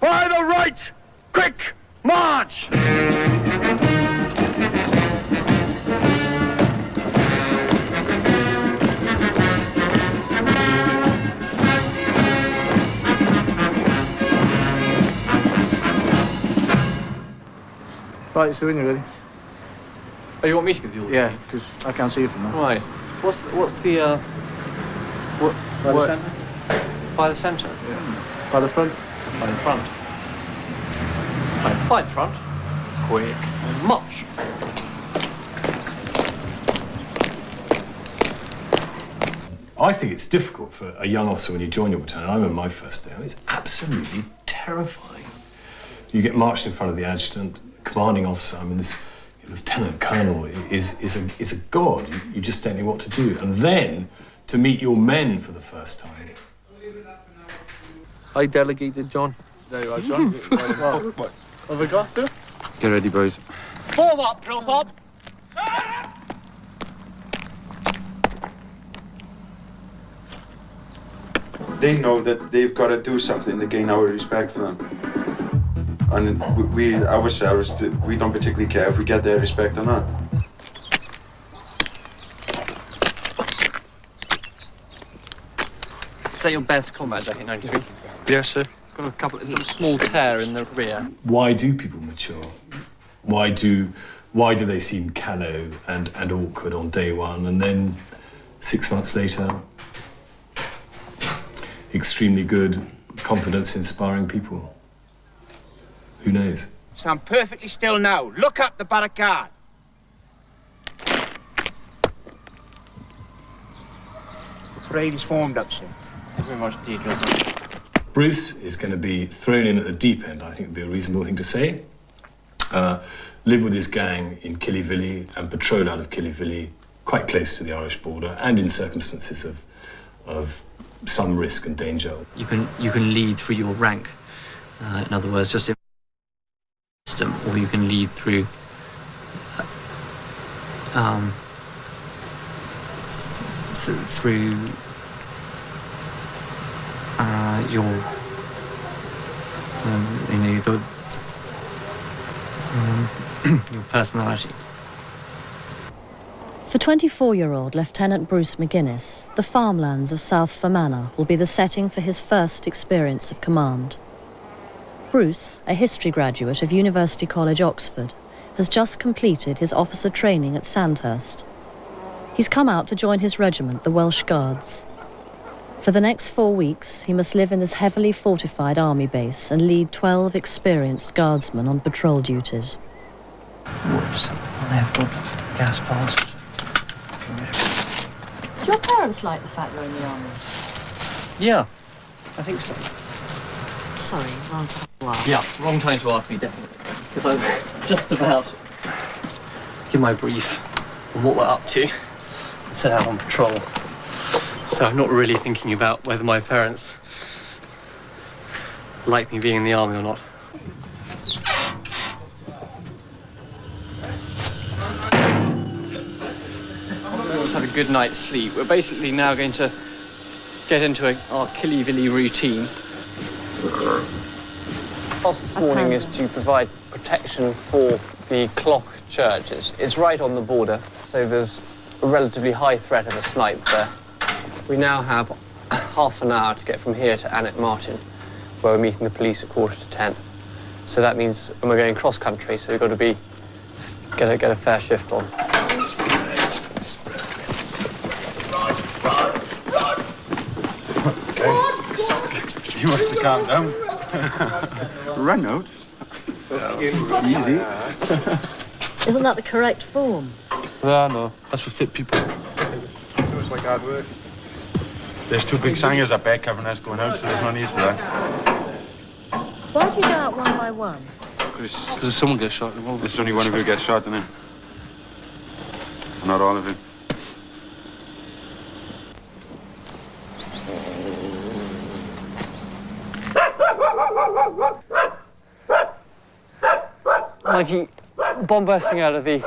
By the right! Quick! March! Right, so when you're ready. Oh, you want me to give you all the Yeah, key? because I can't see you from there. Right. What's the By the centre? by the centre? Yeah. By the front? By the front. Right, by the front. Quick. March. I think it's difficult for a young officer when you join your battalion. I remember my first day. It's absolutely terrifying. You get marched in front of the adjutant, commanding officer. I mean, this lieutenant colonel is a god. You just don't know what to do. And then to meet your men for the first time. I delegated, John. There you are, John. What have we got to? Get ready, boys. Form up, drill sergeant. They know that they've got to do something to gain our respect for them. And we ourselves, we don't particularly care if we get their respect or not. Is that your best combat jacket, 93? Yes, sir. It's got it's got a small tear in the rear. Why do people mature? Why do they seem callow and awkward on day one, and then 6 months later, extremely good, confidence-inspiring people? Who knows? Stand perfectly still now. Look up the barricade. Parade is formed up, sir. Very much indeed, drill sergeant. Bruce is going to be thrown in at the deep end, I think would be a reasonable thing to say. Live with his gang in Killyvilly and patrol out of Killyvilly, quite close to the Irish border, and in circumstances of some risk and danger. You can lead through your rank. In other words, just in system, or you can lead through through your your personality. For 24-year-old Lieutenant Bruce McGuinness, the farmlands of South Fermanagh will be the setting for his first experience of command. Bruce, a history graduate of University College, Oxford, has just completed his officer training at Sandhurst. He's come out to join his regiment, the Welsh Guards. For the next 4 weeks, he must live in this heavily fortified army base and lead 12 experienced guardsmen on patrol duties. Whoops, I have got gas mask. Do your parents like the fact you're in the army? Yeah, I think so. Sorry, wrong time to ask. Yeah, wrong time to ask me, definitely. Because I'm just about to give my brief on what we're up to and set out on patrol. So I'm not really thinking about whether my parents like me being in the army or not. Let's have a good night's sleep. We're basically now going to get into our Killyvilly routine. Task this morning is to provide protection for the Clock Church. It's right on the border, so there's a relatively high threat of a snipe there. We now have half an hour to get from here to Annet Martin, where we're meeting the police at 9:45. So that means, and we're going cross country, so we've got to get a fair shift on. You must have calmed down. Run out. Easy. Isn't that the correct form? Yeah, no. That's for fit people. Sounds like hard work. There's two big sangers up there covering us going out, so there's no need for that. Why do you go out one by one? Because if someone gets shot, they won't. There's only one of you gets shot, isn't it? Not all of you. Mikey, bomb bursting out of the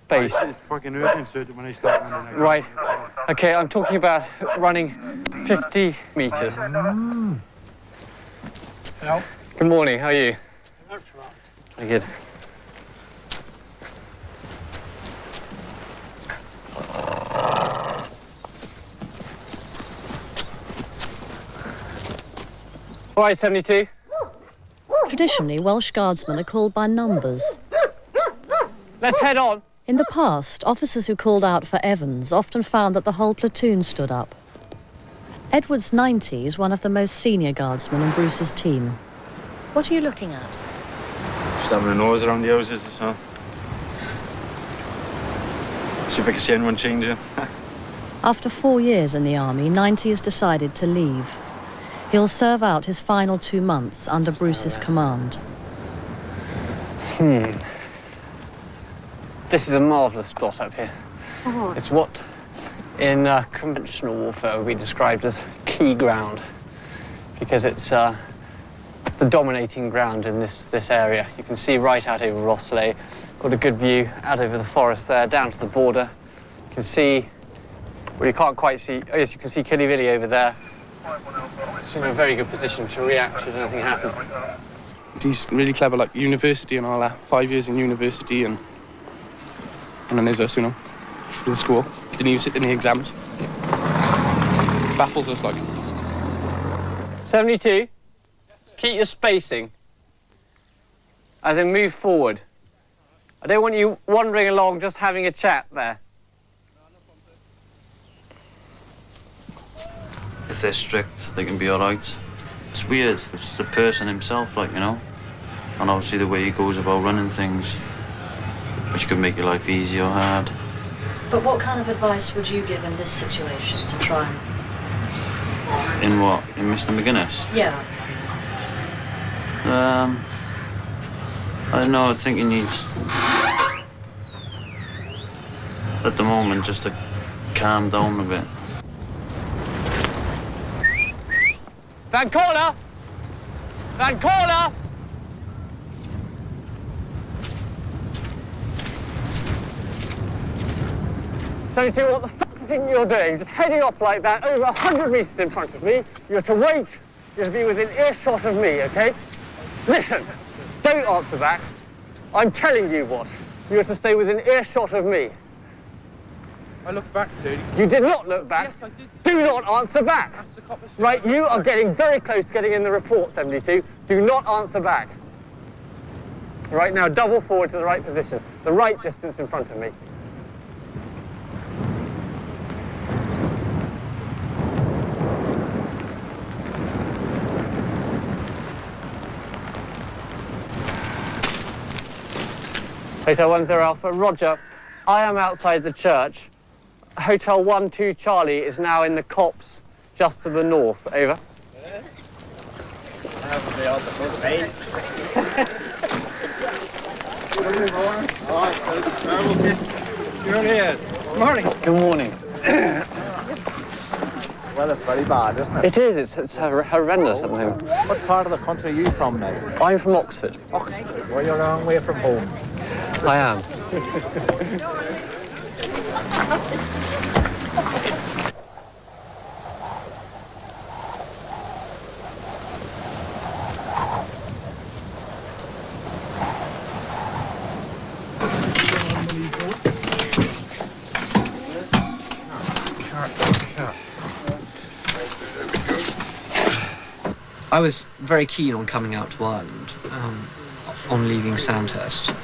base. It's fucking urgent, sir, when I start running. Right. Okay, I'm talking about running 50 meters. Good morning, how are you? Very good. All right, 72. Traditionally, Welsh Guardsmen are called by numbers. Let's head on. In the past, officers who called out for Evans often found that the whole platoon stood up. Edward's 90 is one of the most senior guardsmen in Bruce's team. What are you looking at? Just having a nose around the houses, that's all. See if I can see anyone changing. After 4 years in the army, 90 has decided to leave. He'll serve out his final 2 months under Bruce's command. This is a marvellous spot up here. It's what in conventional warfare would be described as key ground, because it's the dominating ground in this area. You can see right out over Rossley, got a good view out over the forest there, down to the border. You can see, well, you can't quite see, oh yes, you can see Killyvilly over there. It's in a very good position to react should anything happen. He's really clever, like university and all that. 5 years in university and then there's us, you know, for the school. Didn't even sit in the exams. Baffles us, like. 72, keep your spacing. As in move forward. I don't want you wandering along just having a chat there. If they're strict, they can be all right. It's weird. It's the person himself, like, you know, and obviously the way he goes about running things, which could make your life easy or hard. But what kind of advice would you give in this situation to try and... In what? In Mr. McGuinness? Yeah. I don't know. I think he needs, at the moment, just to calm down a bit. Van corner! Van corner! So, what the fuck do you think you're doing? Just heading off like that, over 100 metres in front of me. You're to wait. You're to be within earshot of me, okay? Listen, don't answer back. I'm telling you what. You're to stay within earshot of me. I looked back, sir. You did not look back. Yes, I did. Do not answer back. That's the copper, sir. Right, you are getting very close to getting in the report, 72. Do not answer back. Right, now double forward to the right position. The right distance in front of me. Hotel 10 Alpha, Roger. I am outside the church. Hotel 12 Charlie is now in the copse just to the north. Over. Good morning. Well, it's very bad, isn't it? It is. It's horrendous at the moment. What part of the country are you from now? I'm from Oxford. Oxford. Well, you're a long way from home. I am. I was very keen on coming out to Ireland, on leaving Sandhurst.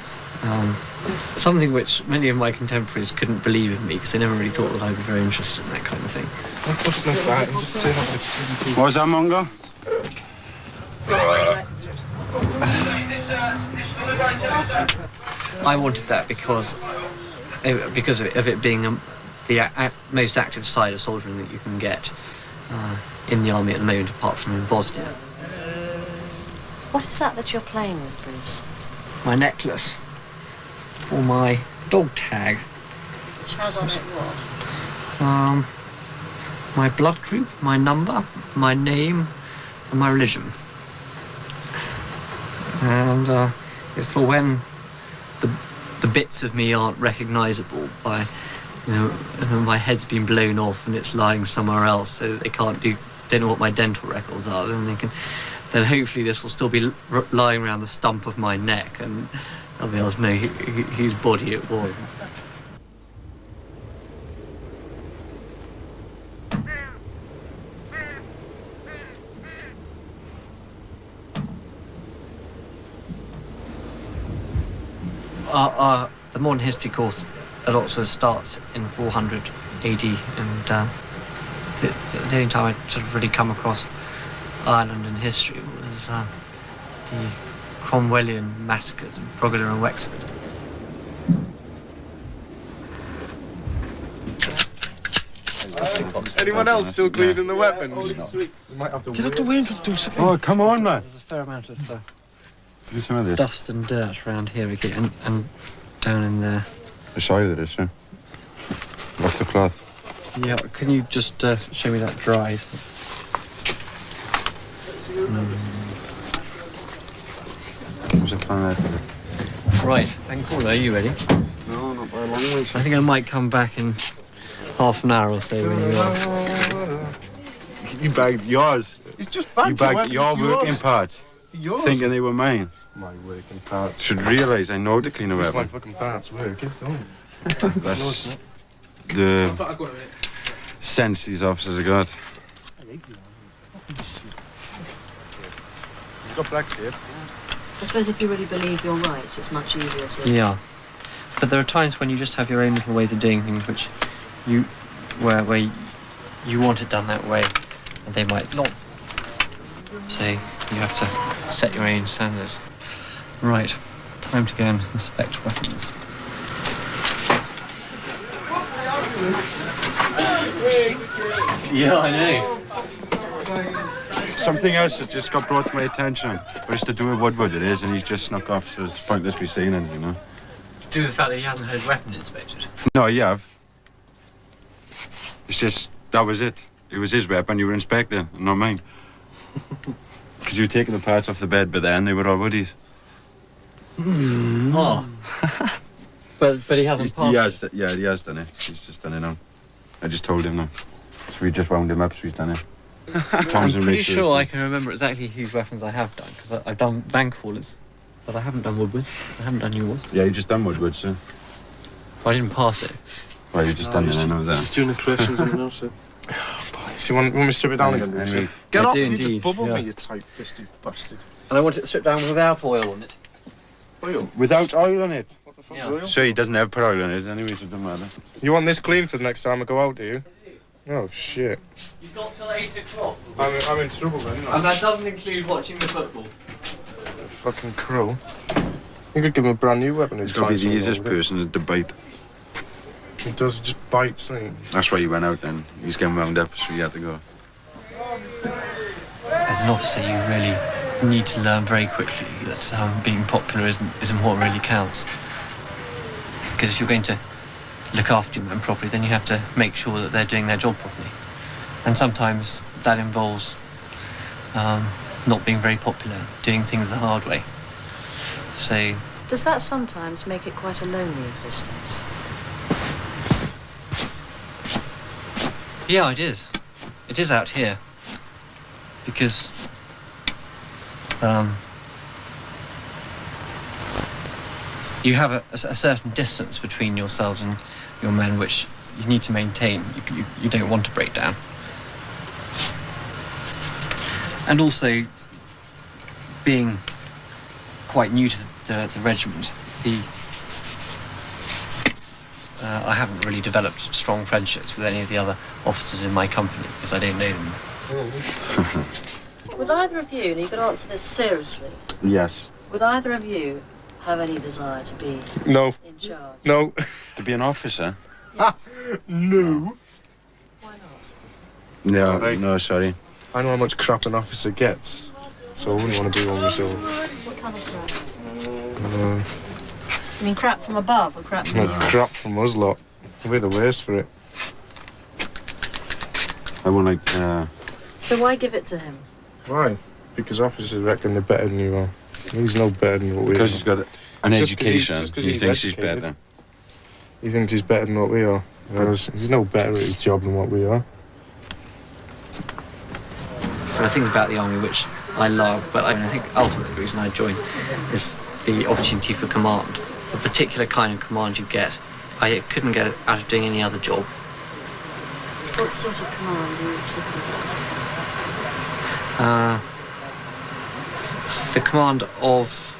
Something which many of my contemporaries couldn't believe in me because they never really thought that I'd be very interested in that kind of thing. What's like that? And just turn up What was that, Mongo? I wanted that because of it being the most active side of soldiering that you can get in the army at the moment, apart from in Bosnia. What is that you're playing with, Bruce? My necklace for my dog tag. Which has on it what? My blood group, my number, my name, and my religion. And it's for when the bits of me aren't recognisable by, you know, my head's been blown off and it's lying somewhere else, so that they don't know what my dental records are. Then then hopefully this will still be lying around the stump of my neck, and I'll be able to know whose body it was. The modern history course at Oxford starts in 400 AD, and the only time I sort of really come across Ireland in history was the Cromwellian massacres in Brogler and Wexford. Anyone else still cleaning the weapons? Get up the window and do something. Oh, come on, man. There's a fair amount of Do some of this. dust and dirt around here, Ricky, and down in there. The soil it is, sir. Off the cloth. Yeah, can you just show me that drive? What's the plan there? Right, thanks. Are you ready? No, not by a long way. I think I might come back in half an hour or so when you are. You bagged yours. It's just You bagged your working parts, Yours. thinking they were mine. My working parts. Should realise I know how to clean a It's my weapon. fucking parts work. It's done. That's the sense these officers have got. You've got black tape. I suppose if you really believe you're right, it's much easier to... Yeah, but there are times when you just have your own little ways of doing things, which where you want it done that way, and they might not. So you have to set your own standards. Right, time to go and inspect weapons. Yeah, I know. Something else that just got brought to my attention, but it's to do with Woodward it is, and he's just snuck off, so it's pointless me saying anything, you know? Due to the fact that he hasn't had his weapon inspected. No, you have. It's just, that was it. It was his weapon you were inspecting, not mine. Because you were taking the parts off the bed, but then they were all Woody's. Oh. but he hasn't passed. He has done it. He's just done it now. I just told him now. So we just wound him up, so he's done it. I'm pretty sure I can remember exactly whose weapons I have done, because I've done bank haulers, but I haven't done Woodwards. I haven't done yours. Yeah, you just done Woodward, sir. I didn't pass it. Well, you just done it, I know that. He's doing the corrections on it now, sir. So you want me to strip it down again? Anyway. Get I off do me, indeed, just bubble yeah. me, you tight-fisted bastard. And I want it stripped down without oil on it. Oil? Without oil on it. What the fuck's Yeah. oil? So he doesn't have put oil on it, anyway, so it doesn't matter. You want this clean for the next time I go out, do you? Oh, shit. You've got till 8 o'clock. I'm in trouble then, And that doesn't include watching the football. Fucking crow. You could give him a brand new weapon. He's got to be the easiest person to debate. He does just bite, doesn't he? That's why he went out then. He's getting wound up, so he had to go. As an officer, you really need to learn very quickly that being popular isn't what really counts. Because if you're going to look after your men properly, then you have to make sure that they're doing their job properly. And sometimes that involves not being very popular, doing things the hard way. So... Does that sometimes make it quite a lonely existence? Yeah, it is. It is out here. Because... you have a certain distance between yourselves and your men, which you need to maintain. You don't want to break down. And also, being quite new to the regiment, I haven't really developed strong friendships with any of the other officers in my company because I don't know them. Would either of you, and you could answer this seriously, Yes. would either of you have any desire to be No. in charge? No. To be an officer? No. Why not? No, Right. no, sorry. I know how much crap an officer gets, so I wouldn't want to be one myself. What kind of crap? Uh, You mean crap from above or crap from no you? crap from us lot. We're the worst for it. I won't like, So why give it to him? Why? Because officers reckon they're better than you are. He's no better than what we because are. he's got an Just 'cause education, just 'cause he he's thinks he's educated. better. He thinks he's better than what we are. Whereas he's no better at his job than what we are. There are things about the army which I love, but I think ultimately the reason I joined is the opportunity for command. The particular kind of command you get, I couldn't get it out of doing any other job. What sort of command are you talking about? The command of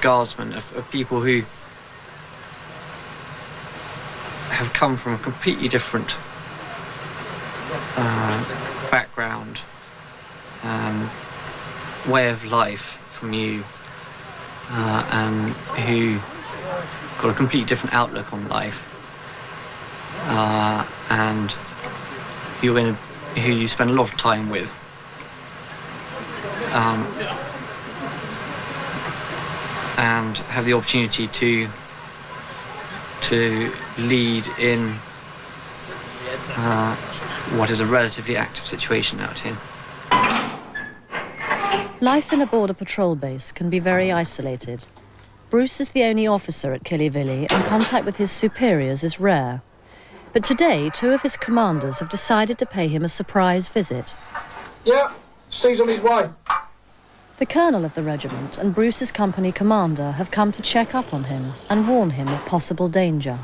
guardsmen, of people who have come from a completely different background, way of life from you, and who got a completely different outlook on life, and who you spend a lot of time with. And have the opportunity to lead in what is a relatively active situation out here. Life in a border patrol base can be very isolated. Bruce is the only officer at Killyvilly, and contact with his superiors is rare. But today, 2 of his commanders have decided to pay him a surprise visit. Yeah, Steve's on his way. The colonel of the regiment and Bruce's company commander have come to check up on him and warn him of possible danger.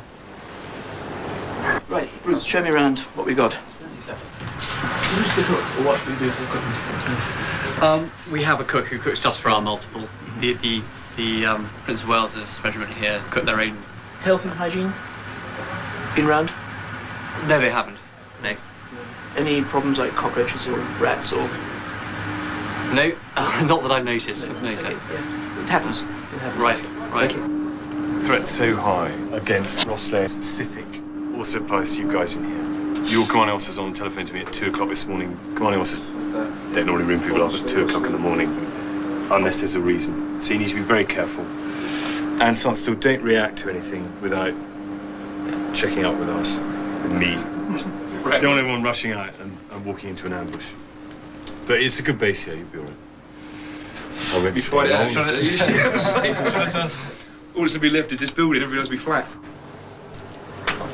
Right, Bruce, show me around what we got. Who's the cook, or what do we do for cooking? We have a cook who cooks just for our multiple. The Prince of Wales's regiment here cook their own. Health and hygiene? Been round? No, they haven't. No. Any problems like cockroaches or rats or? No, not that I've noticed. No, Okay, yeah. It happens. It happens. Right. Thank you. Threat's so high against Rosslare specific also applies to you guys in here. Your commanding officer's on the telephone to me at 2 o'clock this morning. Commanding officers don't normally ring people up at 2 o'clock in the morning unless there's a reason. So you need to be very careful. And still don't react to anything without checking up with us, with me. Right. Don't want everyone rushing out and walking into an ambush. But it's a good base here, you'll be all right. I won't be All long. that's to be left is this building, everything else will be flat.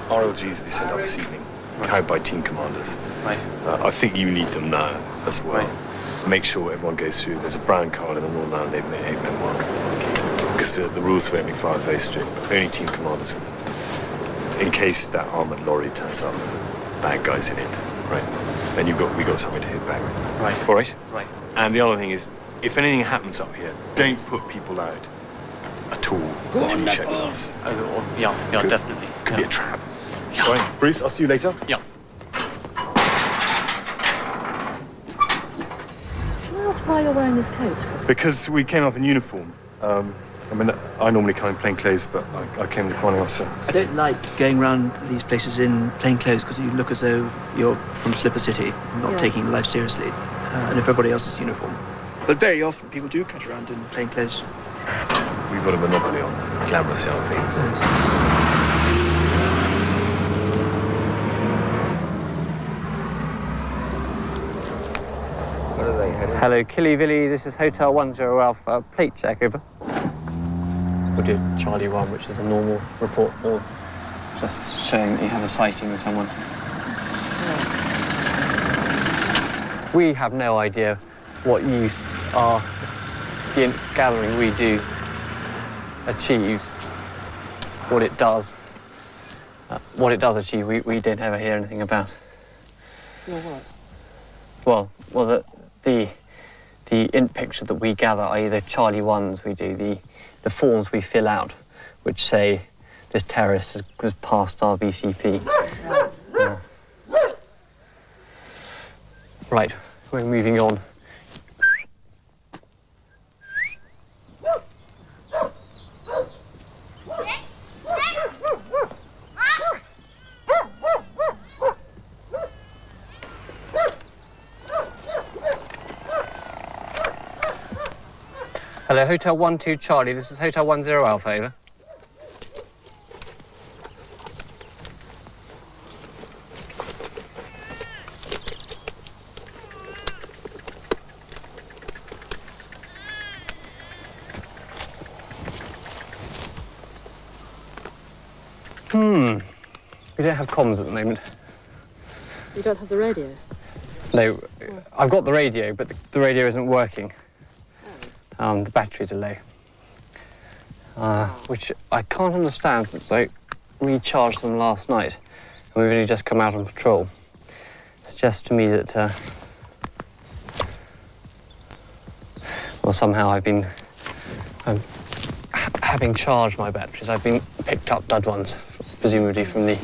RLGs will be sent up this evening, carried by team commanders. Right. I think you need them now as well. Right. Make sure everyone goes through. There's a brown card and a Northern Ireland 8 mark. Because the rules for opening fire are very strict. Only team commanders with them. In case that armoured lorry turns up, bad guys in it, right? Then we got something to hit back with. Right. All right? Right. And the other thing is, if anything happens up here, don't put people out at all until you check with us. Yeah, Could- definitely. Could be a trap. Yeah. All right, Bruce, I'll see you later. Yeah. Can I ask why you're wearing this coat, Chris? Because we came up in uniform. I normally come in plain clothes, but I came with the commanding officer. I don't like going around these places in plain clothes because you look as though you're from Slipper City, not taking life seriously, and everybody else is uniform. But very often people do cut around in plain clothes. We've got a monopoly on glamorous young things. What are they heading? Hello, Killyvilly. This is Hotel 10 Alpha. Plate check, over. We'll do Charlie 1, which is a normal report for just showing that you have a sighting with someone. We have no idea what use the gathering we do achieves. What it does achieve, we don't ever hear anything about. Your what? Well, the int picture that we gather, i.e. the Charlie 1s we do, the forms we fill out, which say this terrorist has passed our VCP. Right, we're moving on. Hello, Hotel 12 Charlie. This is Hotel 10 Alpha, over. We don't have comms at the moment. You don't have the radio? No, I've got the radio, but the radio isn't working. The batteries are low. Which I can't understand since I recharged them last night. And we've only just come out on patrol. It suggests to me that, well, somehow having charged my batteries, I've been picked up dud ones, presumably from the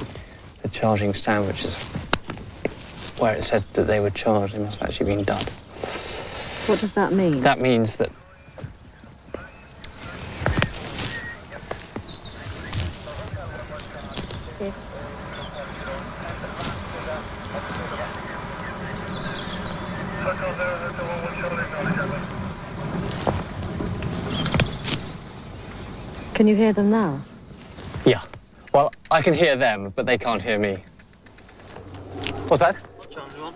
charging stand, which is where it said that they were charged. They must have actually been dud. What does that mean? That means that Can you hear them now? Yeah. Well, I can hear them, but they can't hear me. What's that? What channel are you on?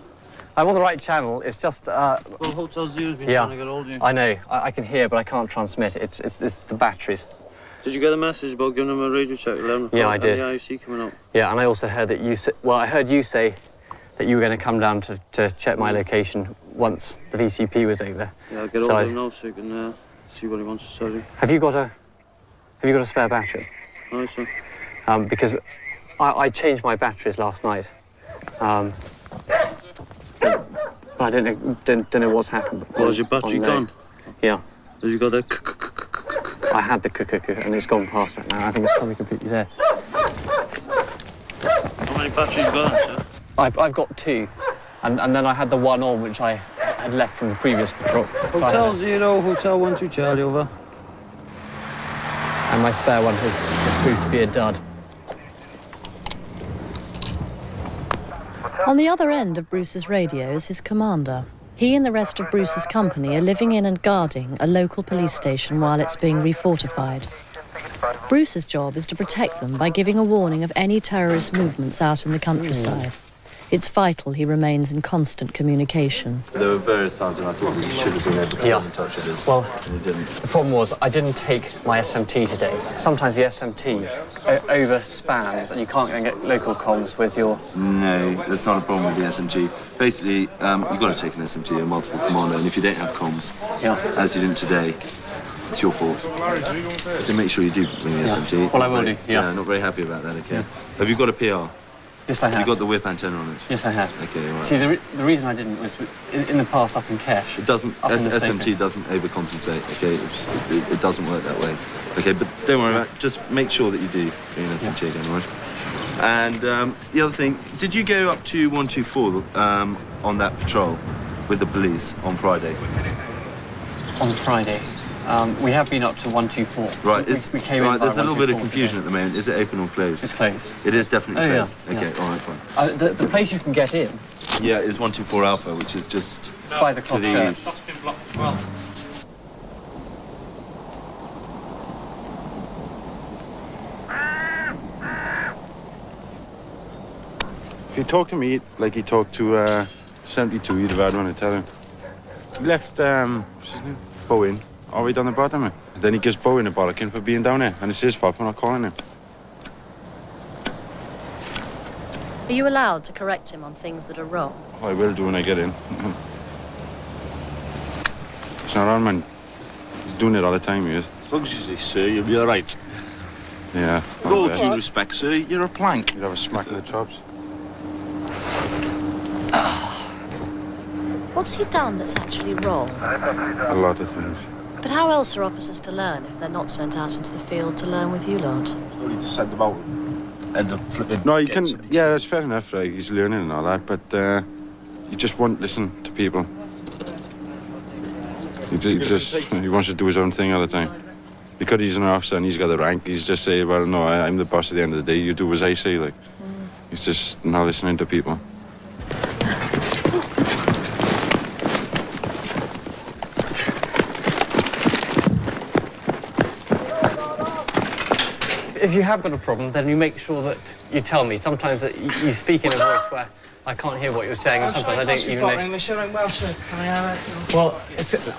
I'm on the right channel. It's just, Well, Hotel Zero's been trying to get hold of you. I know. I can hear, but I can't transmit. It's the batteries. Did you get a message about giving them a radio check at 11 o'clock? Yeah, I did. And the IOC coming up? Yeah, and I also heard that you say, well, I heard you say that you were going to come down to check my location once the VCP was over. Yeah, I'll get hold of him now so you can see what he wants to tell you. Have you got a spare battery? No, sir. Because I changed my batteries last night. But I don't know what's happened. Well, is your battery gone? Yeah. Have you got the I had the and it's gone past that now. I think it's probably completely dead. How many batteries you got, sir? I've got two. And then I had the one on which I had left from the previous patrol. Hotel Zero, Hotel 12 Charlie, over. And my spare one has proved to be a dud. On the other end of Bruce's radio is his commander. He and the rest of Bruce's company are living in and guarding a local police station while it's being refortified. Bruce's job is to protect them by giving a warning of any terrorist movements out in the countryside. It's vital he remains in constant communication. There were various times when I thought we should have been able to get in touch with us. Well, and we didn't. The problem was I didn't take my SMT today. Sometimes the SMT overspans and you can't get local comms with your... No, that's not a problem with the SMG. Basically, you've got to take an SMT, a multiple commander, and if you don't have comms, as you didn't today, it's your fault. So make sure you do bring the SMT. Well, I will do, Yeah, not very happy about that, okay. Have you got a PR? Yes, I have. Have you got the whip antenna on it? Yes, I have. Okay, all right. See, the reason I didn't was in the past up in Kesh. It doesn't, SMT doesn't overcompensate, okay? It doesn't work that way. Okay, but don't worry about it. Just make sure that you do bring an SMT again, all right? And the other thing, did you go up to 124 on that patrol with the police on Friday? On Friday? We have been up to 124. Right, we came in there's a little bit of confusion at the moment. Is it open or closed? It's closed. It is definitely closed? Yeah. Okay, Yeah. all right, fine. The place you can get in... Yeah, is 124 Alpha, which is just by the clock to the east. That's been blocked as well. If you talk to me like he talked to 72, you'd have had one to tell him. He left, what's his name? Bowen, all the way down the bottom. And then he gives Bowen a bollocking for being down there, and it's his fault for not calling him. Are you allowed to correct him on things that are wrong? Oh, I will do when I get in. It's not on, man. He's doing it all the time, he is. As long as you say, sir, you'll be all right. Yeah. With all due respect, sir, you're a plank. You'd have a smack in the chops. What's he done that's actually wrong? A lot of things. But how else are officers to learn if they're not sent out into the field to learn with you lot? Only to send them out and end up flipping. No, you can. Yeah, that's fair enough. Like he's learning and all that, but he just won't listen to people. He wants to do his own thing all the time. Because he's an officer and he's got the rank, he's just saying, "Well, no, I'm the boss at the end of the day. You do as I say." Like, he's just not listening to people. If you have got a problem, then you make sure that you tell me. Sometimes that you speak in a voice where I can't hear what you're saying, and sometimes I don't even know. English, I'm Welsh, Well,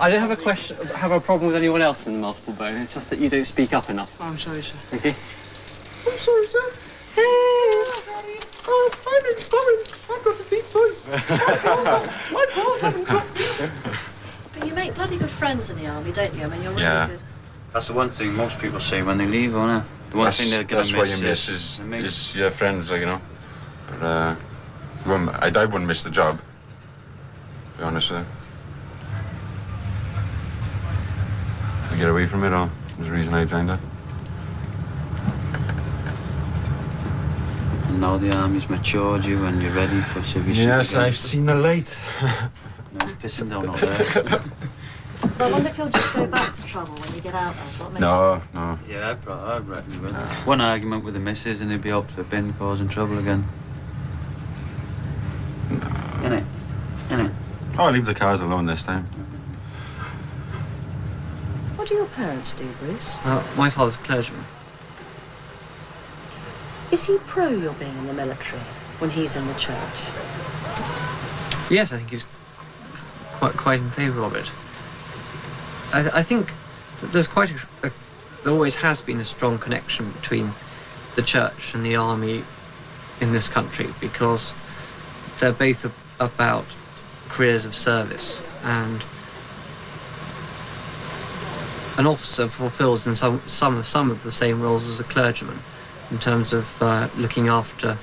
I don't have a problem with anyone else in the multiple bone. It's just that you don't speak up enough. I'm sorry, sir. Okay? I'm sorry, sir. Oh, I'm coming. I've got a deep voice. My balls haven't dropped. But you make bloody good friends in the army, don't you? I mean, you're really good. That's the one thing most people say when they leave, isn't it? The one thing they're gonna that's miss what you miss is your friends, like, you know. But I wouldn't miss the job, to be honest with you. To get away from it all was the reason I joined it. And now the army's matured you and you're ready for civic. Yes, I've seen the light. No, it's pissing down out there. I wonder if you'll just go back to trouble when you get out there. What makes No. Yeah, I reckon you will. One argument with the missus and he'd be out for a bin causing trouble again. Innit? I'll leave the cars alone this time. What do your parents do, Bruce? My father's a clergyman. Is he pro your being in the military when he's in the church? Yes, I think he's quite in favour of it. I think that there's there always has been a strong connection between the church and the army in this country because they're both about careers of service, and an officer fulfills in some of the same roles as a clergyman in terms of looking after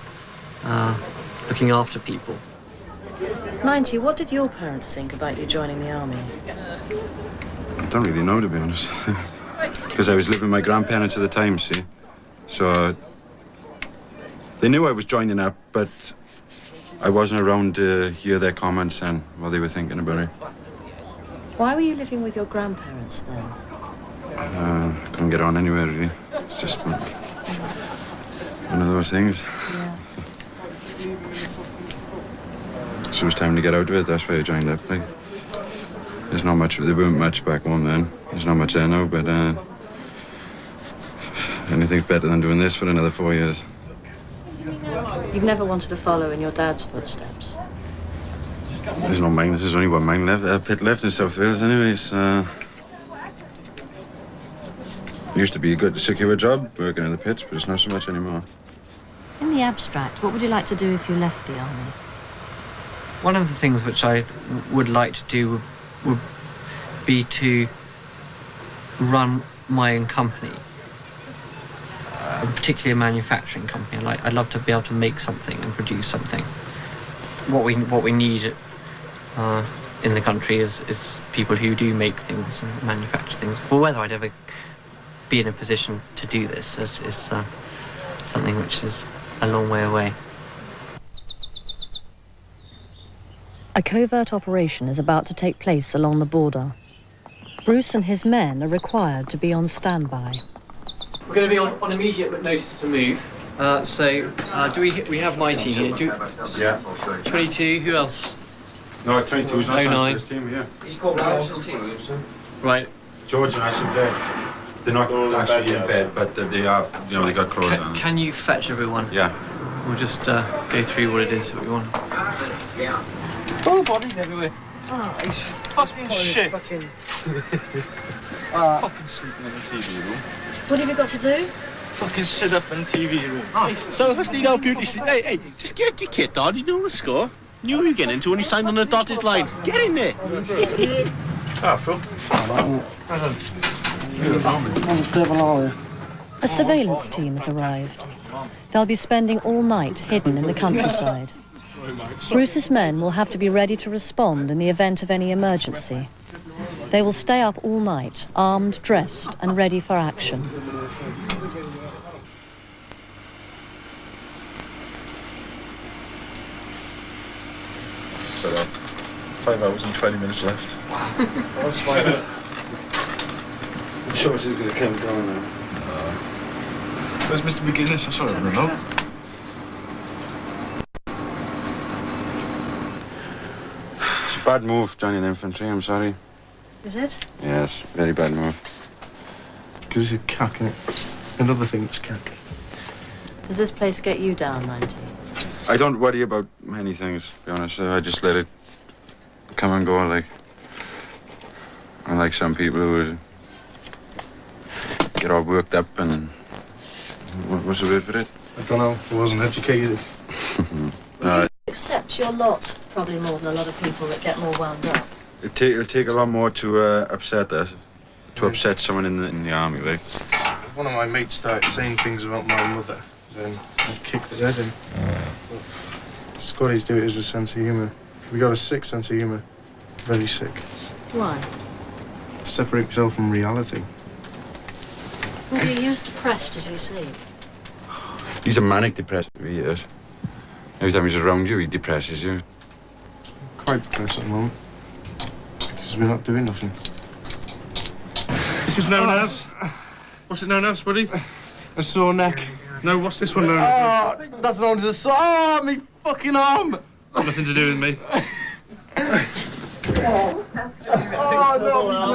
people. 90, what did your parents think about you joining the army? I don't really know, to be honest. Because I was living with my grandparents at the time, see? So they knew I was joining up, but I wasn't around to hear their comments and what they were thinking about it. Why were you living with your grandparents then? I couldn't get on anywhere, really. It's just one of those things. Yeah. So it was time to get out of it, that's why I joined up. Like, there's not much, there weren't much back home then. There's not much there now, but anything's better than doing this for another 4 years. You've never wanted to follow in your dad's footsteps? There's no mine, there's only one mine left, pit left in South Wales anyways. Used to be a good, secure job, working in the pits, but it's not so much anymore. In the abstract, what would you like to do if you left the army? One of the things which I would like to do would be to run my own company, particularly a manufacturing company. I'd love to be able to make something and produce something. What we need in the country is people who do make things and manufacture things. Well, whether I'd ever be in a position to do this is something which is a long way away. A covert operation is about to take place along the border. Bruce and his men are required to be on standby. We're going to be on immediate notice to move. Do we have my team here? Yeah. 22, who else? No, 22 is not 09. Santa's team, yeah. He's called Alex's team. Right. George and I are in bed. They're not actually in bed, but they have, they got clothes on. Can you fetch everyone? Yeah. We'll just go through what it is that we want. Oh, bodies everywhere. Oh, he's fucking shit. Fucking sleeping in the TV room. What have you got to do? Fucking sit up in the TV room. So if I need out beauty sleep, hey, just get your kit on, you know the score. Knew what you were getting into when you signed on the dotted line. Get in there. Phil. A surveillance team has arrived. They'll be spending all night hidden in the countryside. Bruce's men will have to be ready to respond in the event of any emergency. They will stay up all night, armed, dressed, and ready for action. So 5 hours and 20 minutes left. That's fine. I'm sure she's going to come down now. Where's Mr. McGuinness? I saw him run out. It's a bad move, joining the infantry, I'm sorry. Is it? Yes, very bad move. Because you're cacking. Another thing that's cacking. Does this place get you down, 90? I don't worry about many things, to be honest. I just let it come and go, like. Unlike some people who would get all worked up and... What's the word for it? I don't know. I wasn't educated. You accept your lot probably more than a lot of people that get more wound up. It'll take a lot more to upset us, to upset someone in the army, like. One of my mates started saying things about my mother, then I kicked his head in. Scotties do it as a sense of humour. We got a sick sense of humour. Very sick. Why? Separate yourself from reality. Well, do you use depressed as you sleep? He's a manic depressive, he is. Every time he's around you, he depresses you. Quite depressed at the moment. Because we're not doing nothing. This is known as... What's it known as, buddy? A sore neck. No, what's this one known as? Oh, that's known as a sore... Oh, me fucking arm! Nothing to do with me. Oh, no, my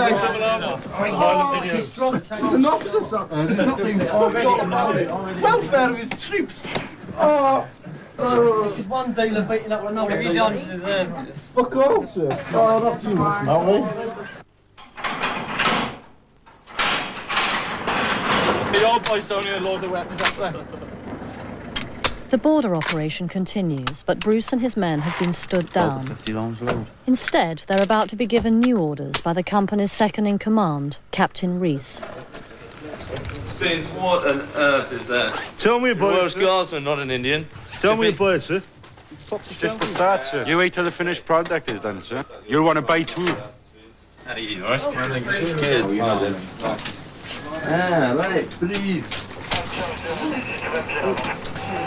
leg. She's drunk. It's an officer, sir. There's nothing about it. Welfare of his troops. This is one dealer beating up another. What have you done to deserve this? Fuck off, sir. Oh, not too much, that way. The old boy's only a load of weapons up there. The border operation continues, but Bruce and his men have been stood down. 50 longs load. Instead, they're about to be given new orders by the company's second-in-command, Captain Reese. Spins, what on earth is that? Tell me about You're a Welsh Guardsman, not an Indian. Tell me about it, sir. Just the start, sir. You wait till the finished product is done, sir. You'll want to buy two. How do you eat, all right? Good. Right, please.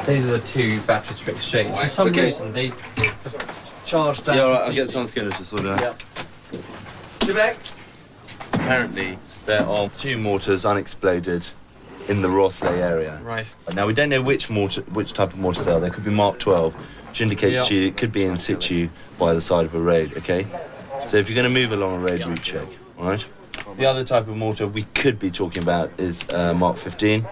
These are the two battery for exchange. For some reason, they charge down. Yeah, all right, I'll get someone Skinner to sort it out. Yep. Tibex. Apparently, there are two mortars unexploded in the Rossley area. Right. Now, we don't know which type of mortars they are. They could be Mark 12, which indicates to you it could be in situ by the side of a road, okay? So if you're going to move along a road, route check, all right? The other type of mortar we could be talking about is Mark 15.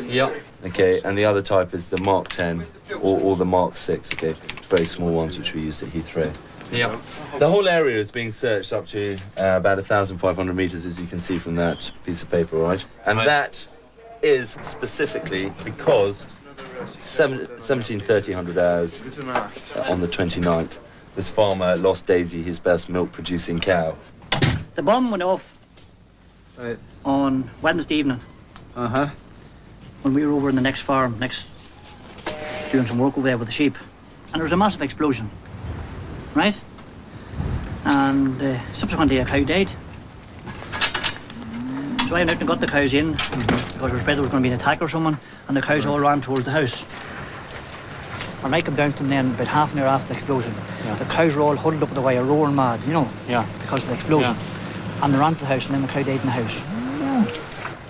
Yep. Okay, and the other type is the Mark 10 or the Mark 6, okay? Very small ones which we used at Heathrow. Yep. The whole area is being searched up to about 1,500 metres, as you can see from that piece of paper, right? And that is specifically because 17,300 hours on the 29th, this farmer lost Daisy, his best milk-producing cow. The bomb went off on Wednesday evening. When we were over in the next farm, doing some work over there with the sheep. And there was a massive explosion, right? And subsequently a cow died. So I went out and got the cows in, because I was afraid there was going to be an attack or someone, and the cows all ran towards the house. And I came down to them then about half an hour after the explosion. The cows were all huddled up the wire, roaring mad, you know, because of the explosion. And they ran to the house, and then the cow died in the house.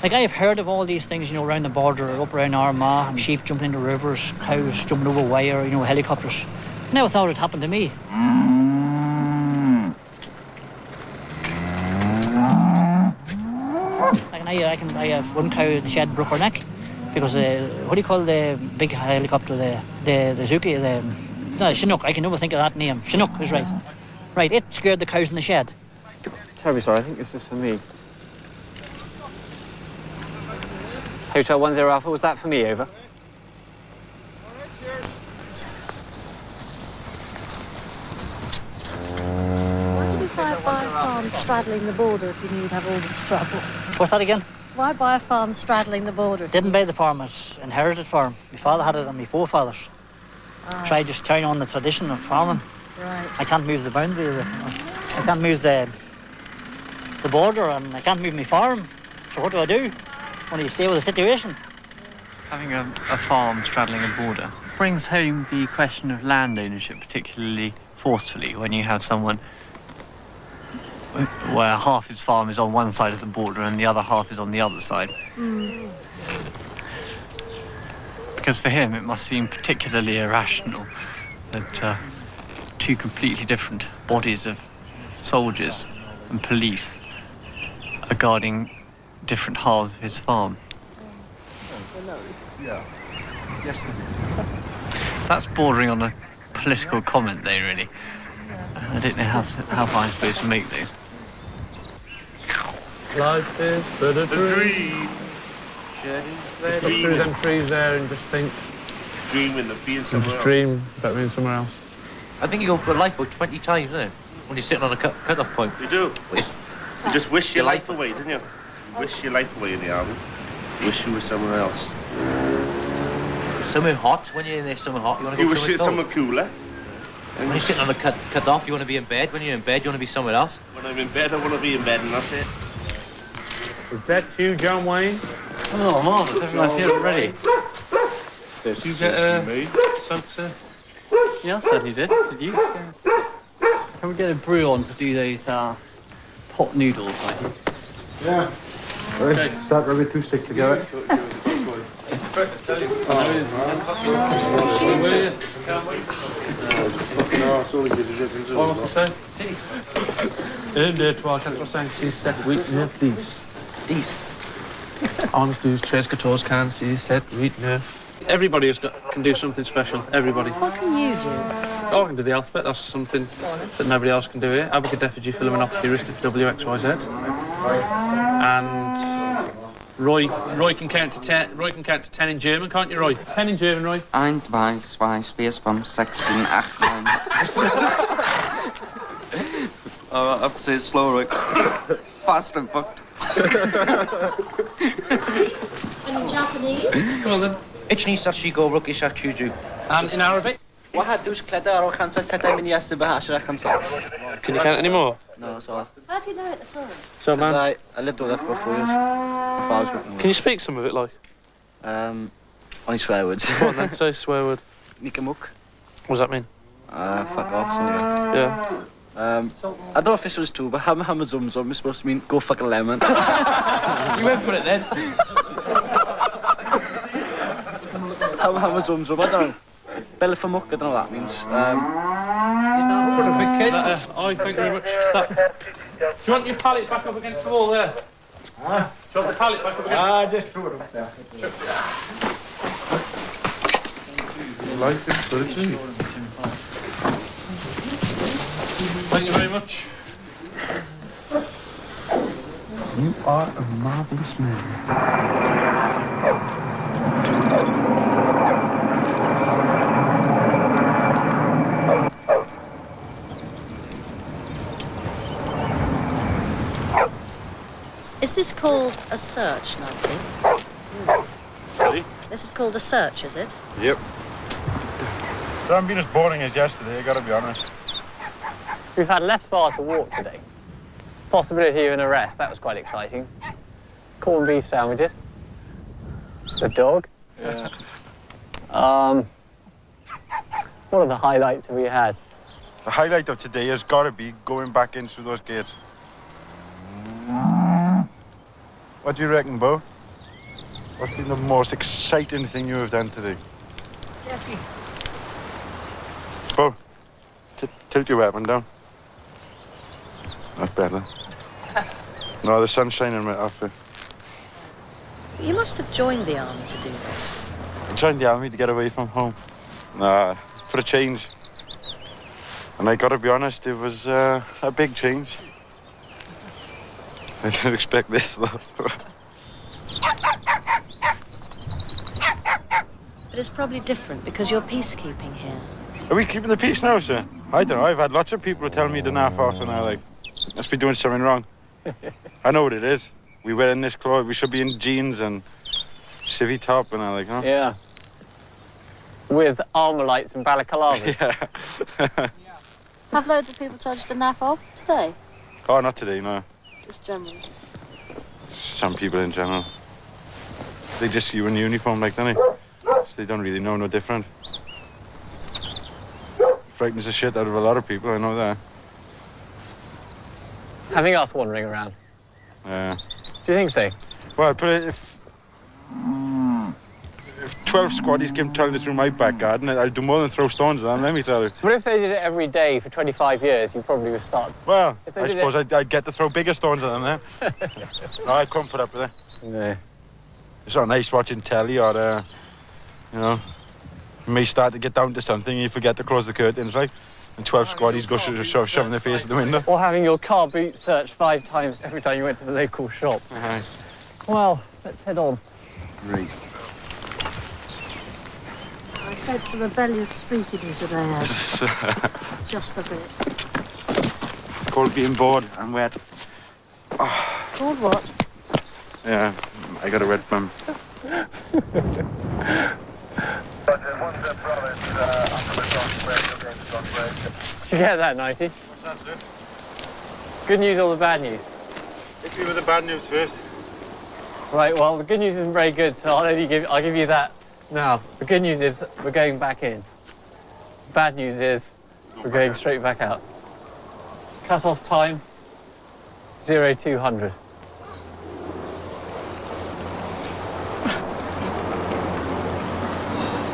Like, I have heard of all these things, you know, around the border, up around Armagh, and sheep jumping into rivers, cows jumping over wire, you know, helicopters. Never thought it happened to me. Like, I have one cow in the shed broke her neck because what do you call the big helicopter, the Zuki, no, Chinook. I can never think of that name. Chinook is right. Right, it scared the cows in the shed. Terribly sorry, I think this is for me. Hotel 10 Alpha, was that for me, over? Why buy a farm straddling the border if you need have all this trouble? What's that again? Why buy a farm straddling the border? Didn't buy the farm, it's inherited farm. My father had it and my forefathers. Try just carrying on the tradition of farming. Right. I can't move the boundary. I can't move the border, and I can't move my farm. So what do? When you stay with the situation. Having a farm straddling a border brings home the question of land ownership particularly forcefully when you have someone where half his farm is on one side of the border and the other half is on the other side. Because for him it must seem particularly irrational that two completely different bodies of soldiers and police are guarding different halves of his farm. That's bordering on a political comment, though, really. I don't know how far I'm supposed to make these. Life is but a dream. Look through them trees there and just think, dreaming of being somewhere else. dream about being somewhere else. I think you go for a lifeboat 20 times, isn't it? When you're sitting on a cut-off point. You do. You just wish your life away, didn't you? You wish your life away in the army. You wish you were somewhere else. Somewhere hot. When you're in there, somewhere hot, you want to You go wish it somewhere somewhere cooler. When you're sitting on a cut-off, you want to be in bed. When you're in bed, you want to be somewhere else. When I'm in bed, I want to be in bed, and that's it. Is that you, John Wayne? Oh, marvellous. Everyone's here already. This You get something? Yeah, I certainly did. Did you? Yeah. Can we get a brew on to do those pot noodles, I think? Yeah. Okay. Start rubbing 2 sticks together. In der 12% sie said we need these. Honest dudes, tres guitars can see said we know. Everybody can do something special. Everybody. What can you do? Oh, I can do the alphabet. That's something that nobody else can do here. Abacad, effigy, philomenoc, heuristic, W, X, Y, Z. And Roy can count to 10. Roy can count to 10 in German, can't you, Roy? 10 in German, Roy. 1, 2, 3, 4, 5, 6, 7, 8, 9. I have to say it slow, right? Fast and fucked. And in Japanese? Come on then. Ichni sashigo rukisha chuju. And in Arabic? واحد دوش كلدا أو 5 6 من يسبها 10 5. Can you count any more? No, so How do you know it at all? So, man. I lived over there for 4 years. If I was working Can you speak some of it, like? only swear words. Come on then, say a swear word. Nikamuk. What does that mean? Fuck off, something like that. Yeah. I don't know if this was true, but Hammer Zum Zum is supposed to mean go fucking lemon. You went for it then. Hammer Zum Zum, I don't know. Belfamuk, I don't know what that means. What a big kid. Oh, thank you very much. Do you want your pallet back up against the wall there? Huh? Do you want the pallet back up against Just throw it up there. Sure. Like it, but it's easy. Thank you very much. You are a marvelous man. Is this called a search, Nancy? Ready? This is called a search, is it? Yep. So I'm being as boring as yesterday, I gotta be honest. We've had less far to walk today. Possibility of an arrest, that was quite exciting. Corned beef sandwiches. The dog. Yeah. What are the highlights have we had? The highlight of today has gotta be going back in through those gates. What do you reckon, Bo? What's been the most exciting thing you have done today? Bo, tilt your weapon down. That's better. No, the sun's shining right off it. You must have joined the army to do this. I joined the army to get away from home. Nah, for a change. And I gotta be honest, it was a big change. I didn't expect this, though. But it's probably different because you're peacekeeping here. Are we keeping the peace now, sir? I don't know. I've had lots of people tell me to naff off and they're like, must be doing something wrong. I know what it is. We wear in this clothes. We should be in jeans and civvy top and I'm like, huh? Yeah. With armour lights and balaclavas. Yeah. Have loads of people told you to naff off today? Oh, not today, no. Just generally. Some people in general. They just see you in uniform like, don't they? So they don't really know no different. Frightens the shit out of a lot of people, I know that. Having us wandering around. Yeah. Do you think so? Well, but if 12 squaddies came telling us through my back garden, I'd do more than throw stones at them, let me tell you. But if they did it every day for 25 years, you probably would start. Well, If they I did suppose it- I'd get to throw bigger stones at them then. No, I couldn't put up with it. No. It's not nice watching telly or, you know, you may start to get down to something and you forget to close the curtains, like, and 12 squaddies go shoving their face at the window. Or having your car boot searched 5 times every time you went to the local shop. Uh-huh. Well, let's head on. Right. sense of rebellious streak in you today, Ed. Just a bit. Called being bored and wet. Called what? Yeah, I got a wet bum. Did you get that, 90? What's that, sir? Good news or the bad news? Hit me with the bad news first. Right, well, the good news isn't very good, so I'll give you that now. The good news is we're going back in. The bad news is we're going straight back out. Cut-off time, 0200.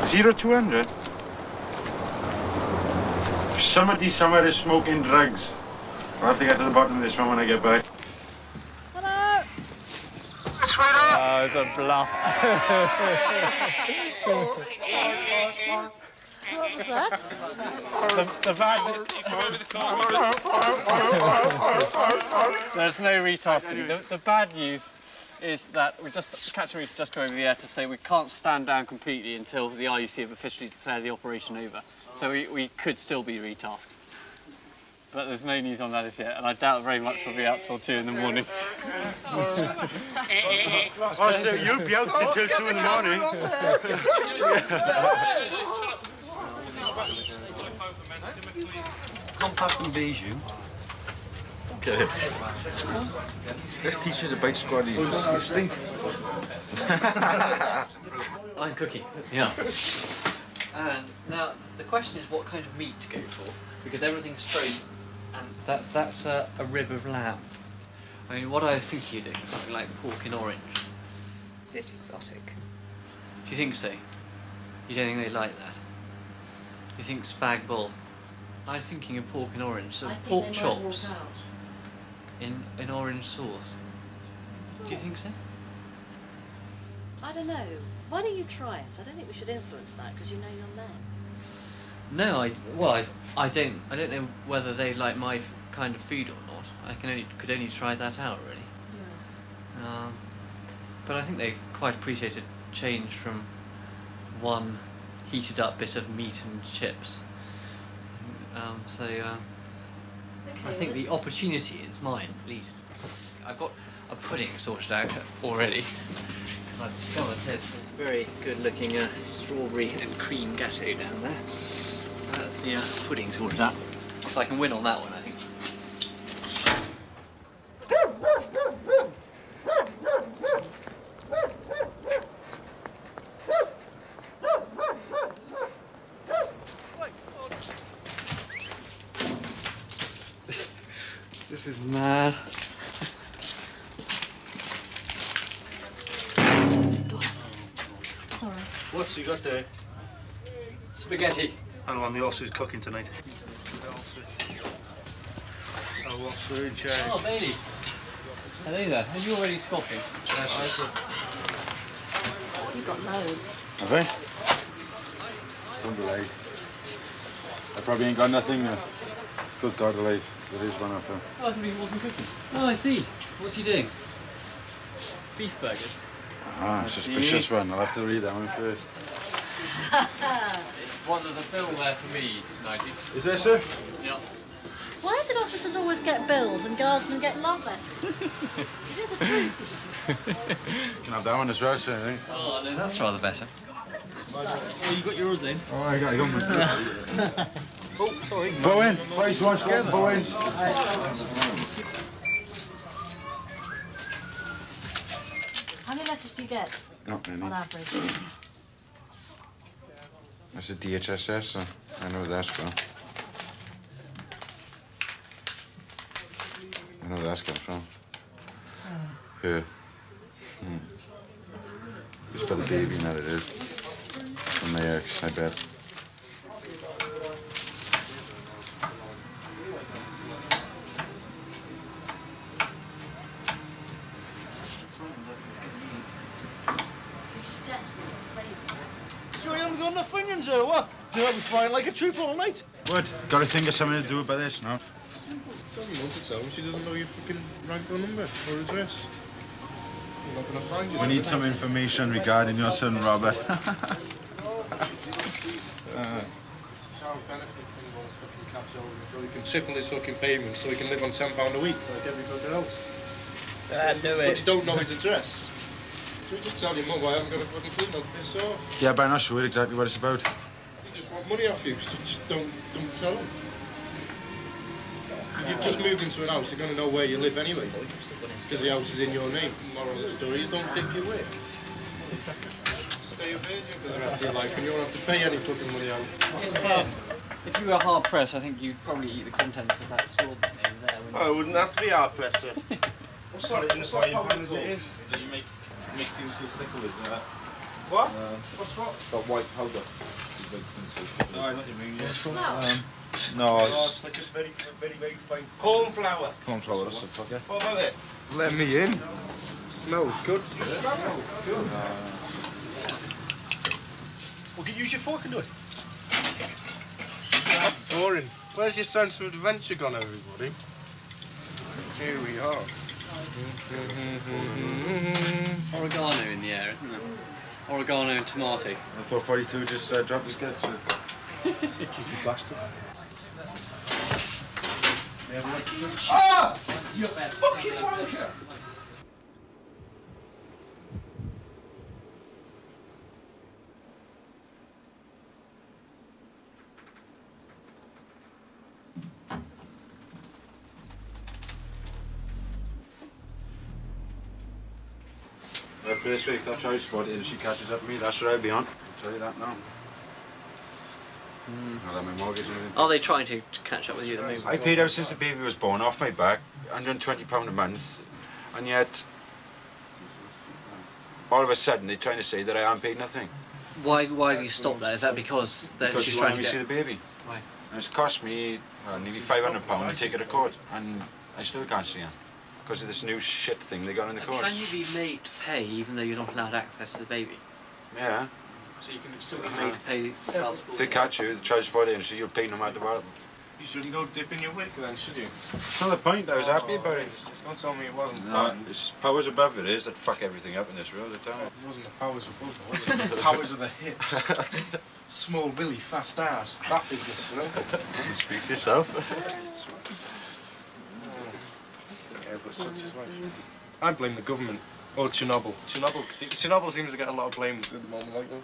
Zero 200. Somebody somewhere is smoking drugs. I'll have to get to the bottom of this one when I get back. Oh, it's a bluff. What was that? The bad There's no retasking. The bad news is that Catch and Release just go over the air to say we can't stand down completely until the RUC have officially declared the operation over. So we could still be retasked. But there's no news on that as yet, and I doubt very much we'll be out till 2 in the morning. Oh, so you'll be out until 2 in the morning. Compact and Bijou. Okay. Let's teach you the bike squad. You stink. I'm cooking. Yeah. And now the question is what kind of meat to go for, because everything's frozen, and that's a rib of lamb. I mean, what I was thinking of doing was something like pork and orange. A bit exotic. Do you think so? You don't think they like that? You think spag bull? I was thinking of pork and orange, so pork chops in orange sauce. Do you think so? I don't know. Why don't you try it? I don't think we should influence that because you know your men. No, I don't know whether they like my kind of food or not. I could only try that out really. Yeah. But I think they quite appreciate a change from one heated up bit of meat and chips. I think the opportunity is mine at least. I've got a pudding sorted out already. I've discovered there's a very good-looking strawberry and cream gâteau down there. That's the pudding sorted out, so I can win on that one, I think. This is mad. Sorry. What's he got there? Spaghetti. Hang on, the horse is cooking tonight. Oh, what's the in charge? Oh, Bailey. Hello there. Are you already scoffing? Yes, You've got loads. Have I? Don't delay. I probably ain't got nothing. Good God, alive. There is one after. Oh, I thought he wasn't cooking. Oh, I see. What's he doing? Beef burgers. Ah, suspicious one. I'll have to read that one first. What, there's a bill there for me, 90. Is there, sir? Yeah. Why is it officers always get bills and guardsmen get love letters? It is a truth. You can have that one as well, sir, I think. Oh, no, that's rather better. Oh, you got yours in? Oh, I got one. Oh, sorry. Bowen, price one together. Bowen's. How many letters do you get? Not many. On average. That's a DHSS, so I know what that's for. I know where that's come from. Her. It's by the baby, not it is. From my ex, I bet. Just desperate for flavour. So you haven't got enough onions or what? You'll be flying like a troop all night. What? Got to think of something to do about this, no? Tell me once to tell him she doesn't know your fucking rank or number or address. You're not gonna find you. We need some information regarding your son, Robert. Town benefit thing was fucking catch over. So he can triple his fucking payment so he can live on £10 a week like every fucker else. Do But you don't know his address. So we just tell your mum I haven't got a fucking clue, no piss off. Yeah, but I'm not sure exactly what it's about. He just want money off you, so just don't tell him. If you've just moved into an house, you're going to know where you live anyway. Because the house is in your name. Moral of the story is don't dick your way. Stay a virgin for the rest of your life and you won't have to pay any fucking money out. If you were hard pressed, I think you'd probably eat the contents of that straw that they were there. Oh, it wouldn't have to be hard pressed, sir. What's that? In the frying pan as it is. That you make things go sickle with that. What? What's what? That white powder. No, I know what you mean, yeah. No, it's like a very, very, very fine corn flour. Corn flour, that's it, okay. What about it? Let me in. Smells good, sir. Smells good. Well, can you use your fork and do it? Boring. Where's your sense of adventure gone, everybody? Here we are. Oregano in the air, isn't there? Oregano and tomato. I thought 42 just dropped his sketch. You bastard. Ah! You fucking wanker! First week that I spotted and she catches up with me, that's where I'll be on. I'll tell you that now. I'll have my mortgage and everything. Are they trying to catch up with you at the moment? I paid out since the baby was born, off my back, £120 a month, and yet all of a sudden they're trying to say that I haven't paid nothing. Why have you stopped that? Is that because they're Because just she trying wanted to me to see get... the baby. Why? And it's cost me nearly £500 to take her to court, and I still can't see her because of this new shit thing they got in the courts. Can you be made to pay even though you're not allowed access to the baby? Yeah. So you can still be made to pay child support? If they catch you, the child support agency, you'll pay no matter what. You shouldn't go dipping your wick then, should you? It's not the point, I was happy about it. Don't tell me it wasn't No, fun. it's powers above it is that fuck everything up in this world, I tell you. It wasn't the powers of above, was it? The powers of the hips. Small Billy, fast ass. That business, you know? You speak for yourself. It's what? Yeah, but such is life. I blame the government. Or Chernobyl. Chernobyl seems to get a lot of blame at the moment, like that.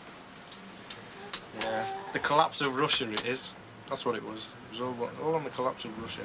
Yeah. The collapse of Russia, it is. That's what it was. It was all on the collapse of Russia.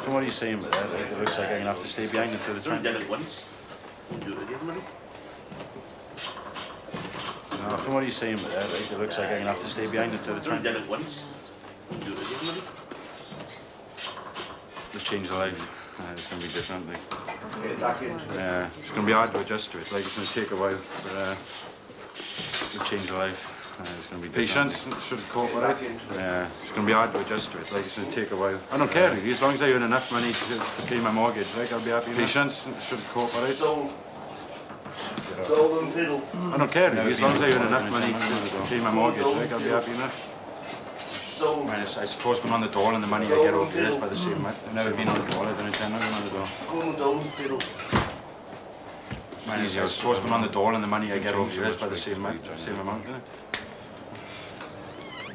From what he's saying, but it looks like I'm going to have to stay behind until the time. Done it once. Do it again, money. From what he's saying, but it looks like I'm going to have to stay behind until the time. Done it once. Do it again, money. To change the life, it's going to be different. Like. Yeah, it's going to be hard to adjust to it. Like it's going to take a while, but to change the life. It's going to be patience should cooperate. Yeah, it's going to be hard to adjust to it. Like it's going to take a while. I don't care really, as long as I earn enough money to pay my mortgage. Like I'll be happy. Patience should cooperate. Golden fiddle. I don't care really, as long as I earn enough money to pay my mortgage. Like I'll be happy enough. I suppose when on the door and the money I get over here is by the same amount. I've never been on the door. I don't intend on going on the door. Golden fiddle. Easy. I suppose when on the door and the money I get over here is by the same amount, isn't it?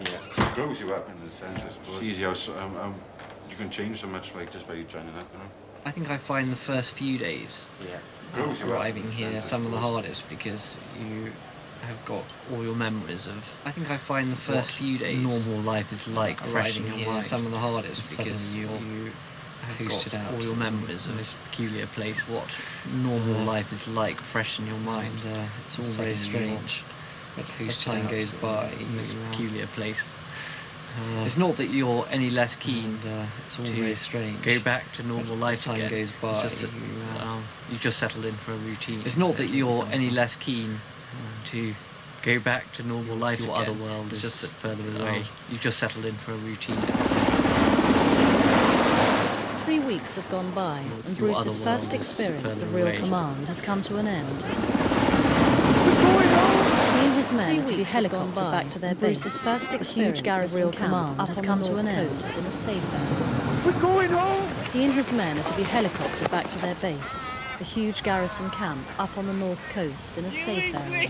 Yeah, it grows you up in a sense, I suppose. It's easy, you can change so much like just by joining up, you know? I think I find the first few days arriving here some of the hardest because you have got all your memories of... I think I find the first few days normal life is like arriving here some of the hardest because you have got all your memories of this peculiar place, what normal life is like fresh in your mind. It's all very strange. But as time goes by in this peculiar place, it's not that you're any less keen it's all very strange. Go back to normal life again. Goes by, it's just that you've just settled in for a routine. It's not that you're any less keen to go back to normal life. Your other world is just further away. You've just settled in for a routine. 3 weeks have gone by, and Bruce's first experience of real command has come to an end. He and his men are to be helicoptered back to their base. Bruce's first experience of real command has come to an end in a safe area. We're going home! He and his men are to be helicoptered back to their base, the huge garrison camp up on the north coast in a safe area.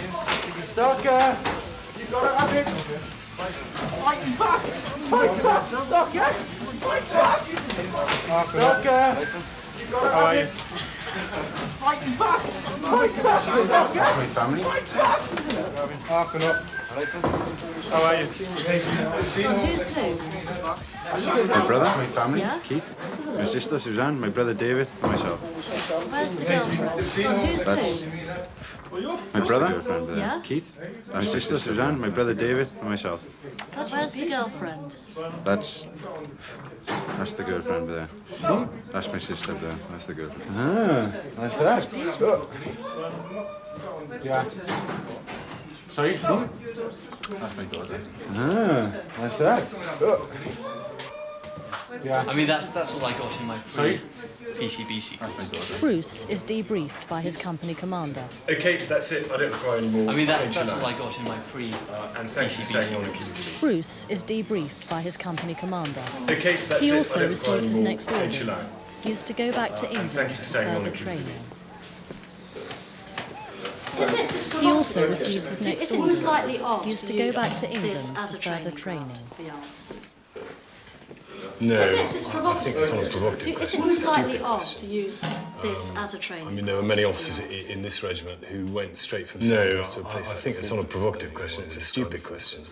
Stocker! You've got to have it! Fight back! Fight back, Stocker! Fight back! Stocker! You've got to have it! Fight back! Fight back, Stocker! That's my family. Fight back! Halfing up. How are you? Who's who? My brother, my family, Yeah? Keith. My sister, Suzanne, my brother David, and myself. Where's the girlfriend? Who's That's who? my brother, Yeah? Keith. My sister, Suzanne, my brother David, and myself. Where's the girlfriend? That's the girlfriend there. That's my sister there. That's the girlfriend. Ah, nice that. Yeah. Sorry? That's my daughter. Ah, nice that. Yeah. I mean, that's all I got in my PCBC. That's my daughter. Bruce is debriefed by his company commander. Okay, that's it. I don't require any more. I mean, that's attention all now. I got in my And thank you for staying on and keeping me. Bruce is debriefed by his company commander. Okay, that's He it. I also don't require receives any his more next attention orders. now. He is to go back to England thank you for for staying on further and keeping me. training. Is it just He also receives his next Is it orders. slightly odd He is to go use back to this England as for a further training training. ground for young officers? No, Is it just I think it's not a provocative Is question. it It's a slightly stupid odd question. to use this as a training? I mean, there were many officers in this regiment who went straight from Sandhurst to a place. I think it's not a provocative question. It's a stupid question.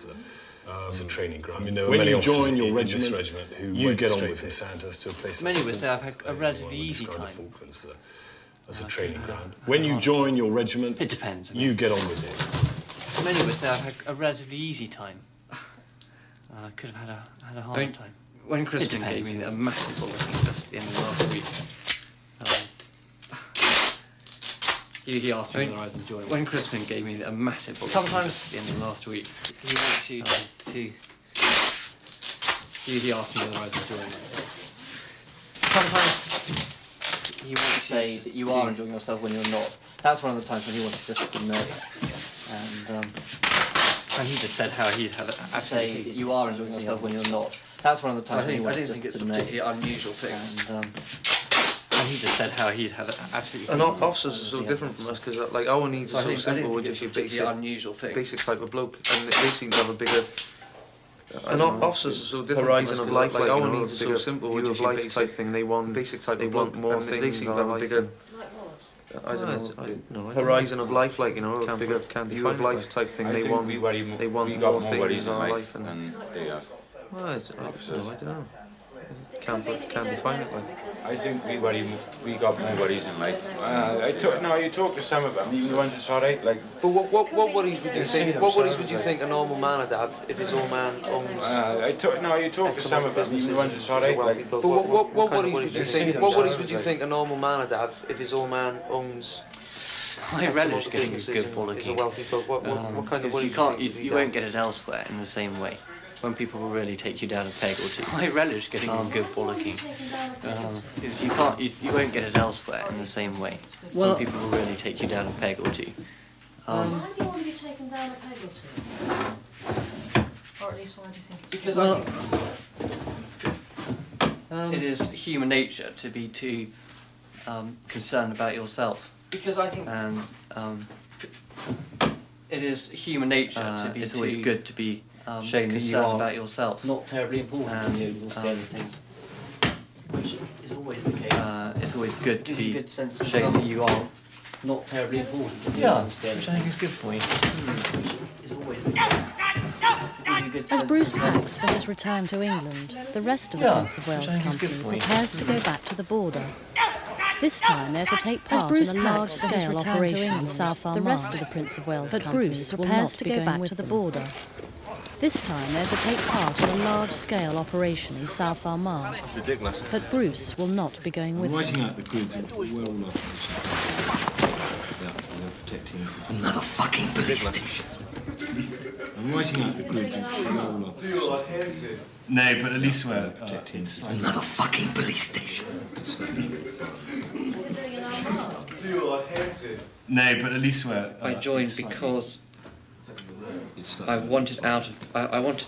As a training ground. I mean, there were When many you officers join your in this regiment, regiment who you went get on straight with from it. Sandhurst to a place. Many like would say I've had a Falklands, relatively would easy describe the time. Falklands as a training ground. When you join your regiment, It depends. you get on with it. Many would say I've had a relatively easy time. Could have had a harder time. When Crispin gave me a massive bollocking just at the end of last week, he asked me whether I was enjoying it. When Crispin gave me a massive bollocking sometimes at the end of last week, he wants you to. He asked me whether I was enjoying myself. Sometimes he wants to say that you are enjoying yourself when you're not. That's one of the times when he wanted just to know. And he just said how he'd had a say that you are enjoying yourself when you're not. That's one of the times when he wanted just to know. I don't think it's a particularly unusual thing. And he just said how he'd had absolutely. And officers are so different from us because, like, our needs are so simple. We're just your unusual thing. basic type of bloke, and they seem to have a bigger. And officers are so different. Horizon of life, like our needs are so simple. View of life type thing. They want basic type. They want more things. They seem to have a bigger. I don't know. Horizon of life, like, you know, a bigger view of life type thing. They want more things in life, and they have. well, I don't know. Can't define it like. I think we got more worries in life. You talk to some of them, even the ones that's alright, like. But what worries would you They see think? What worries themselves, would you like- think a normal man would have if his old man owns? You talk to some of them, even the ones that's alright, like. But what worries would you They see think? What worries themselves, would you like- think a normal man would have if his old man owns? I relish getting a good Is a bollocking. wealthy bloke. What kind of Because worries you can't, do you think you won't get it elsewhere in the same way. When people will really take you down a peg or two. I relish getting a good bollocking. Because you can't, you won't get it elsewhere in the same way. Well- When people will really take you down a peg or two. Why do you want to be taken down a peg or two? Or at least why do you think it's Because Well, I think it is human nature to be too concerned about yourself. Because I think and it is human nature to be. It's always good to be concerned about yourself. Not terribly important. And things. Which is always the case. It's always good to be showing that you are not terribly important. Yeah, which I think is good for you. It's always As Bruce packs for his return to England, the rest of the Prince of Wales Company prepares to go back to the border. This time they're to take part in a large-scale operation in South Armagh. The rest of the Prince of Wales Company Bruce prepares to go back to the border. This time they're to take part in a large-scale operation in South Armagh. Ridiculous. But Bruce will not be going with Writing them. out the grids in well-loved positions. Yeah, they're protecting. Another fucking police station. I'm writing out the grids in well-loved positions. No, but at least we're protecting. Another fucking police station. No, but at least we're. I joined because I wanted out of. I wanted.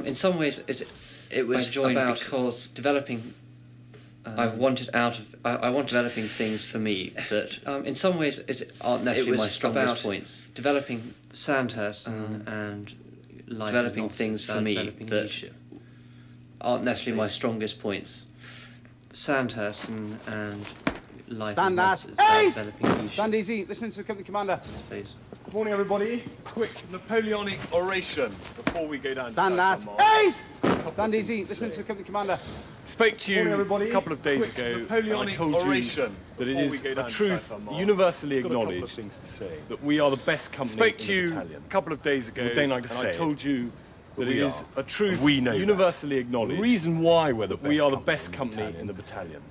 In some ways, it was about because developing. I wanted out of. I wanted developing things for me that. In some ways, aren't necessarily my strongest points. Developing Sandhurst and developing things for me that aren't necessarily my strongest points. Sandhurst and life. Stand that. Hey! Stand easy. Listen to the company commander. Please. Good morning, everybody. Quick Napoleonic oration before we go down Stand to that. South Hey! Stand easy. Listen to the company commander. Spoke to you a couple of days ago, and I told you that it is a truth universally acknowledged that we are the best company in the battalion. A couple of days ago, and I told you that it is a truth universally acknowledged. The reason why we are the best company in the battalion.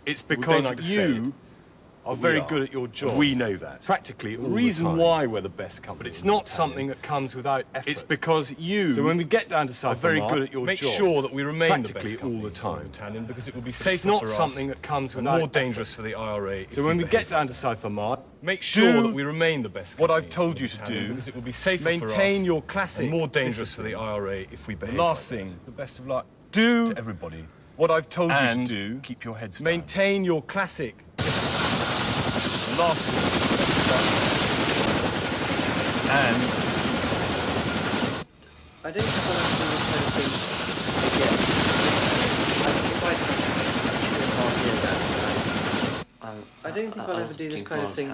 It's because you are very good at your job. We know that. Practically all the reason why we're the best company. But it's not something that comes without effort. It's because you so when we get down to South very good at your make sure that we remain practically all the time. Battalion, because it will be safer it's not something that comes without more dangerous for the IRA. So when we get down to South Armagh, make sure that we remain the best. What I've told you to do because it will be safer for us. Maintain your classic. And more dangerous for the IRA if we behave. Last thing, the best of luck. Do to everybody. What I've told you to do. Keep your heads down. Maintain your classic. Last and I don't think I'll ever do this kind of thing again. If I'd had 2.5 years out, I don't think I'll ever do this kind of thing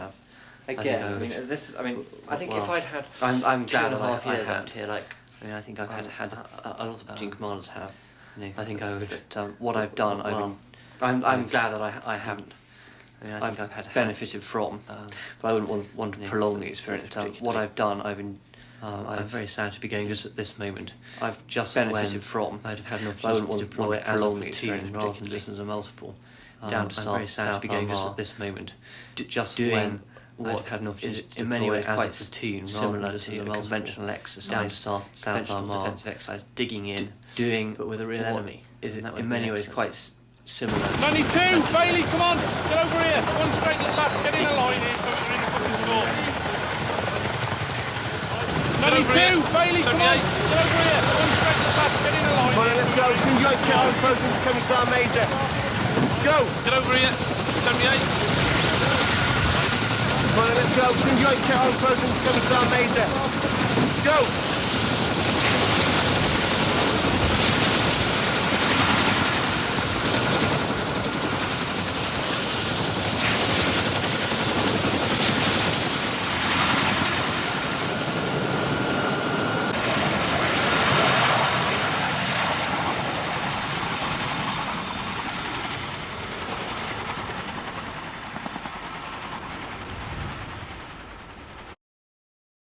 again. I think if I'd had I'm glad 2.5 years out here, like I think I've had a lot of platoon commanders have. I think I would what I've done I'm glad that I haven't. I've benefited from, but I wouldn't want to prolong the experience. What I've done, I'm very sad to be going just at this moment. I've just benefited from. I'd have had an opportunity to prolong the experience rather than listen to multiple. Down to I'm very sad to be going just at this moment. Just doing what had an opportunity in many ways quite platoon, similar to a conventional exercise, South Armagh defensive exercise, digging in, doing but with a real enemy. Is it in many ways quite similar? 92, Bailey, come on, get over here. One straight little lads, get in a line here so we're in the fucking score. 92, Bailey, come on, get over here. One straight little lads, get in a line. Come on, let's go. As soon as you get on close to the Commissar Major. Let's go. Get over here. 78. Come on, let's go. As soon as you get on close to the Commissar Major. Let's go.